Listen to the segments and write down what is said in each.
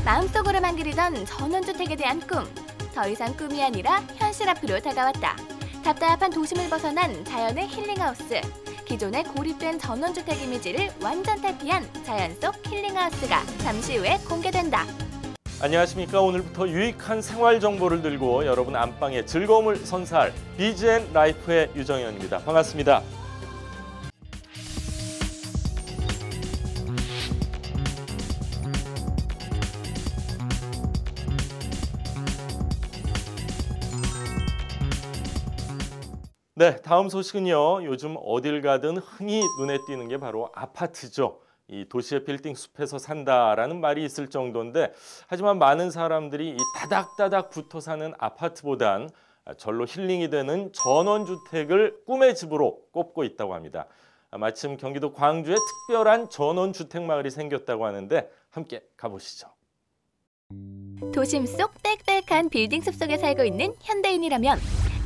마음속으로만 그리던 전원주택에 대한 꿈. 더 이상 꿈이 아니라 현실 앞으로 다가왔다. 답답한 도심을 벗어난 자연의 힐링하우스. 기존의 고립된 전원주택 이미지를 완전 탈피한 자연 속 힐링하우스가 잠시 후에 공개된다. 안녕하십니까. 오늘부터 유익한 생활 정보를 들고 여러분 안방의 즐거움을 선사할 BGN 라이프의 유정현입니다. 반갑습니다. 네, 다음 소식은요. 요즘 어딜 가든 흔히 눈에 띄는 게 바로 아파트죠. 이 도시의 빌딩 숲에서 산다라는 말이 있을 정도인데, 하지만 많은 사람들이 이 다닥다닥 붙어 사는 아파트보단 절로 힐링이 되는 전원주택을 꿈의 집으로 꼽고 있다고 합니다. 마침 경기도 광주에 특별한 전원주택 마을이 생겼다고 하는데 함께 가보시죠. 도심 속 빽빽한 빌딩 숲 속에 살고 있는 현대인이라면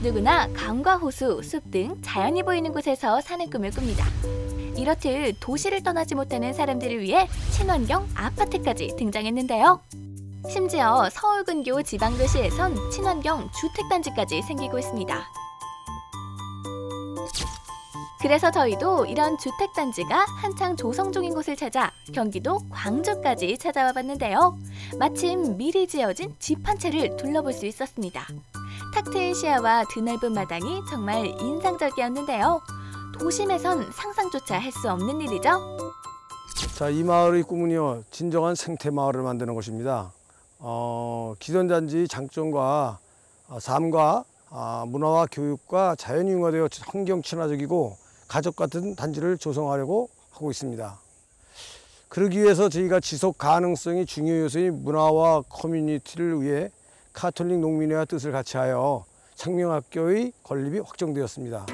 누구나 강과 호수, 숲 등 자연이 보이는 곳에서 사는 꿈을 꿉니다. 이렇듯 도시를 떠나지 못하는 사람들을 위해 친환경 아파트까지 등장했는데요. 심지어 서울 근교 지방도시에선 친환경 주택단지까지 생기고 있습니다. 그래서 저희도 이런 주택단지가 한창 조성 중인 곳을 찾아 경기도 광주까지 찾아와 봤는데요. 마침 미리 지어진 집 한 채를 둘러볼 수 있었습니다. 탁 트인 시야와 드넓은 마당이 정말 인상적이었는데요. 도심에선 상상조차 할 수 없는 일이죠. 자, 이 마을의 꿈은요, 진정한 생태 마을을 만드는 것입니다. 기존 단지 장점과 삶과 문화와 교육과 자연이 융화되어 환경 친화적이고 가족 같은 단지를 조성하려고 하고 있습니다. 그러기 위해서 저희가 지속 가능성이 중요 요소인 문화와 커뮤니티를 위해 가톨릭 농민회와 뜻을 같이하여 창명학교의 건립이 확정되었습니다.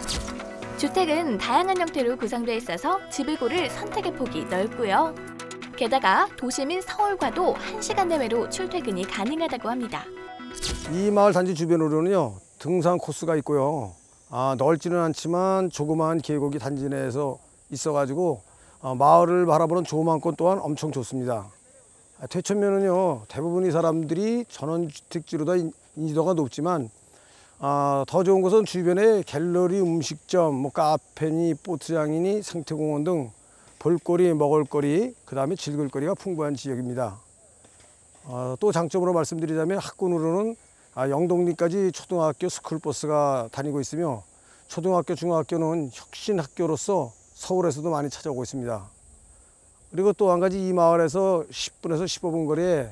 주택은 다양한 형태로 구성되어 있어서 집을 고를 선택의 폭이 넓고요. 게다가 도심인 서울과도 1시간 내외로 출퇴근이 가능하다고 합니다. 이 마을 단지 주변으로는요, 등산 코스가 있고요. 넓지는 않지만 조그마한 계곡이 단지 내에서 있어가지고 마을을 바라보는 조망권 또한 엄청 좋습니다. 퇴천면은요, 대부분의 사람들이 전원주택지로다 인지도가 높지만 더 좋은 것은 주변에 갤러리, 음식점, 카페니, 보트장이니, 생태공원 등 볼거리, 먹을거리, 그 다음에 즐길거리가 풍부한 지역입니다. 또 장점으로 말씀드리자면 학군으로는 영동리까지 초등학교 스쿨버스가 다니고 있으며 초등학교, 중학교는 혁신학교로서 서울에서도 많이 찾아오고 있습니다. 그리고 또 한 가지 이 마을에서 10분에서 15분 거리에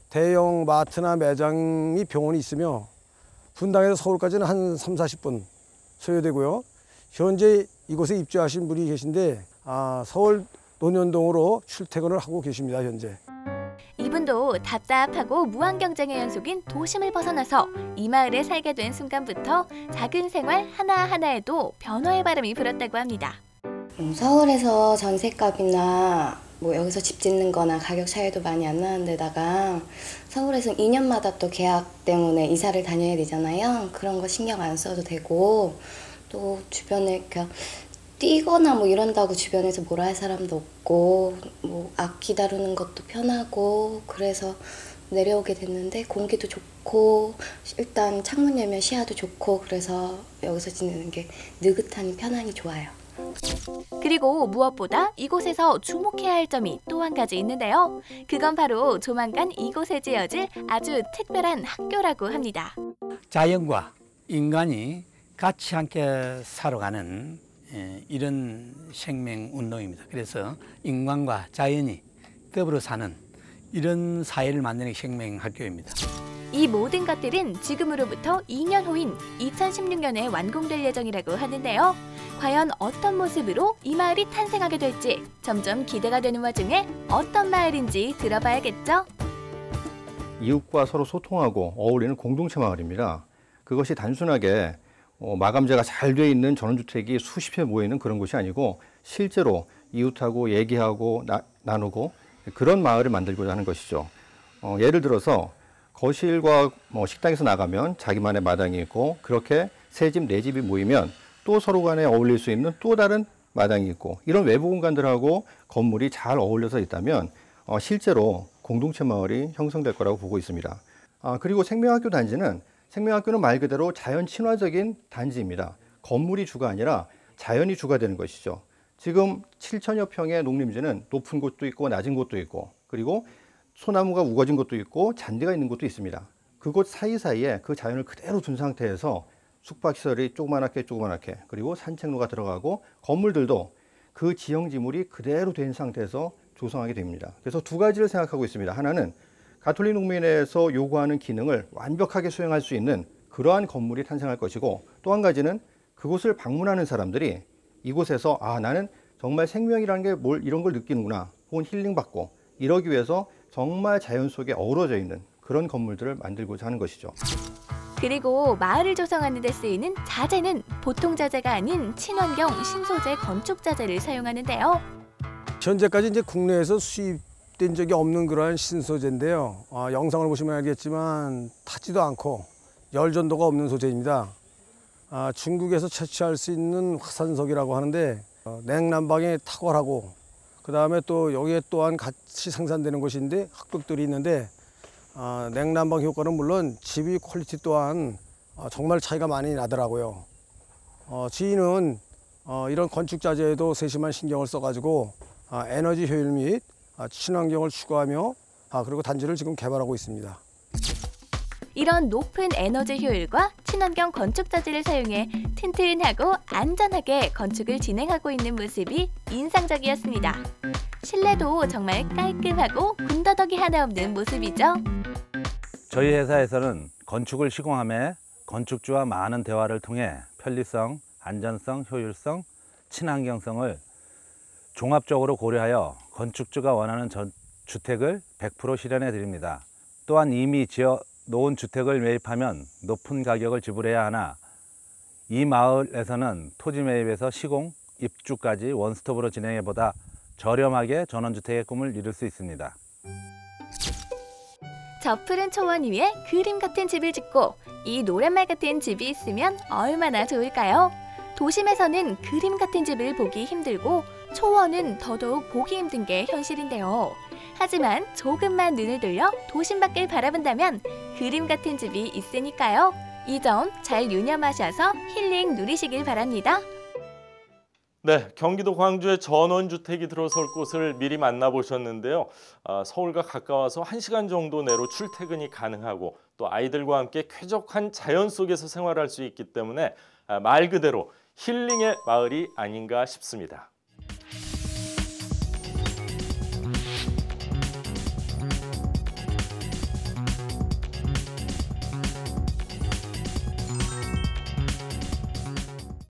대형 마트나 매장이 병원이 있으며 분당에서 서울까지는 한 3, 40분 소요되고요. 현재 이곳에 입주하신 분이 계신데 서울 논현동으로 출퇴근을 하고 계십니다. 현재. 이분도 답답하고 무한 경쟁의 연속인 도심을 벗어나서 이 마을에 살게 된 순간부터 작은 생활 하나하나에도 변화의 바람이 불었다고 합니다. 서울에서 전셋값이나 여기서 집 짓는 거나 가격 차이도 많이 안 나는 데다가 서울에서는 2년마다 또 계약 때문에 이사를 다녀야 되잖아요. 그런 거 신경 안 써도 되고, 또 주변에 그냥 뛰거나 이런다고 주변에서 뭐라 할 사람도 없고, 악기 다루는 것도 편하고, 그래서 내려오게 됐는데 공기도 좋고 일단 창문 열면 시야도 좋고, 그래서 여기서 지내는 게 느긋하니 편안히 좋아요. 그리고 무엇보다 이곳에서 주목해야 할 점이 또 한 가지 있는데요. 그건 바로 조만간 이곳에 지어질 아주 특별한 학교라고 합니다. 자연과 인간이 같이 함께 살아가는 이런 생명운동입니다. 그래서 인간과 자연이 더불어 사는 이런 사회를 만드는 생명학교입니다. 이 모든 것들은 지금으로부터 2년 후인 2016년에 완공될 예정이라고 하는데요. 과연 어떤 모습으로 이 마을이 탄생하게 될지 점점 기대가 되는 와중에 어떤 마을인지 들어봐야겠죠? 이웃과 서로 소통하고 어울리는 공동체 마을입니다. 그것이 단순하게 마감재가 잘 돼 있는 전원주택이 수십 채 모이는 그런 곳이 아니고 실제로 이웃하고 얘기하고 나누고 그런 마을을 만들고자 하는 것이죠. 예를 들어서 거실과 식당에서 나가면 자기만의 마당이 있고, 그렇게 세 집, 네 집이 모이면 또 서로 간에 어울릴 수 있는 또 다른 마당이 있고, 이런 외부 공간들하고 건물이 잘 어울려서 있다면 실제로 공동체 마을이 형성될 거라고 보고 있습니다. 그리고 생명학교 단지는 생명학교는 말 그대로 자연 친화적인 단지입니다. 건물이 주가 아니라 자연이 주가 되는 것이죠. 지금 7천여 평의 농림지는 높은 곳도 있고 낮은 곳도 있고 그리고 소나무가 우거진 곳도 있고 잔디가 있는 곳도 있습니다. 그곳 사이사이에 그 자연을 그대로 둔 상태에서 숙박시설이 조그맣게 그리고 산책로가 들어가고 건물들도 그 지형지물이 그대로 된 상태에서 조성하게 됩니다. 그래서 두 가지를 생각하고 있습니다. 하나는 가톨릭 농민회에서 요구하는 기능을 완벽하게 수행할 수 있는 그러한 건물이 탄생할 것이고 또 한 가지는 그곳을 방문하는 사람들이 이곳에서 나는 정말 생명이라는 게 뭘 이런 걸 느끼는구나 혹은 힐링받고 이러기 위해서 정말 자연 속에 어우러져 있는 그런 건물들을 만들고자 하는 것이죠. 그리고 마을을 조성하는 데 쓰이는 자재는 보통 자재가 아닌 친환경 신소재 건축 자재를 사용하는데요. 현재까지 이제 국내에서 수입된 적이 없는 그러한 신소재인데요. 영상을 보시면 알겠지만 타지도 않고 열전도가 없는 소재입니다. 중국에서 채취할 수 있는 화산석이라고 하는데 냉난방에 탁월하고 그 다음에 또 여기에 또한 같이 생산되는 곳인데 합격들이 있는데 냉난방 효과는 물론 집이 퀄리티 또한 정말 차이가 많이 나더라고요. 지인은 이런 건축 자재에도 세심한 신경을 써가지고 에너지 효율 및 친환경을 추구하며 그리고 단지를 지금 개발하고 있습니다. 이런 높은 에너지 효율과 친환경 건축 자재를 사용해 튼튼하고 안전하게 건축을 진행하고 있는 모습이 인상적이었습니다. 실내도 정말 깔끔하고 군더더기 하나 없는 모습이죠. 저희 회사에서는 건축을 시공함에 건축주와 많은 대화를 통해 편리성, 안전성, 효율성, 친환경성을 종합적으로 고려하여 건축주가 원하는 주택을 100% 실현해 드립니다. 또한 이미 지어 놓은 주택을 매입하면 높은 가격을 지불해야 하나 이 마을에서는 토지 매입에서 시공, 입주까지 원스톱으로 진행해 보다 저렴하게 전원주택의 꿈을 이룰 수 있습니다. 저 푸른 초원 위에 그림 같은 집을 짓고 이 노랫말 같은 집이 있으면 얼마나 좋을까요? 도심에서는 그림 같은 집을 보기 힘들고 초원은 더더욱 보기 힘든 게 현실인데요. 하지만 조금만 눈을 돌려 도심 밖을 바라본다면 그림 같은 집이 있으니까요. 이 점 잘 유념하셔서 힐링 누리시길 바랍니다. 네, 경기도 광주에 전원주택이 들어설 곳을 미리 만나보셨는데요. 서울과 가까워서 1시간 정도 내로 출퇴근이 가능하고 또 아이들과 함께 쾌적한 자연 속에서 생활할 수 있기 때문에 말 그대로 힐링의 마을이 아닌가 싶습니다.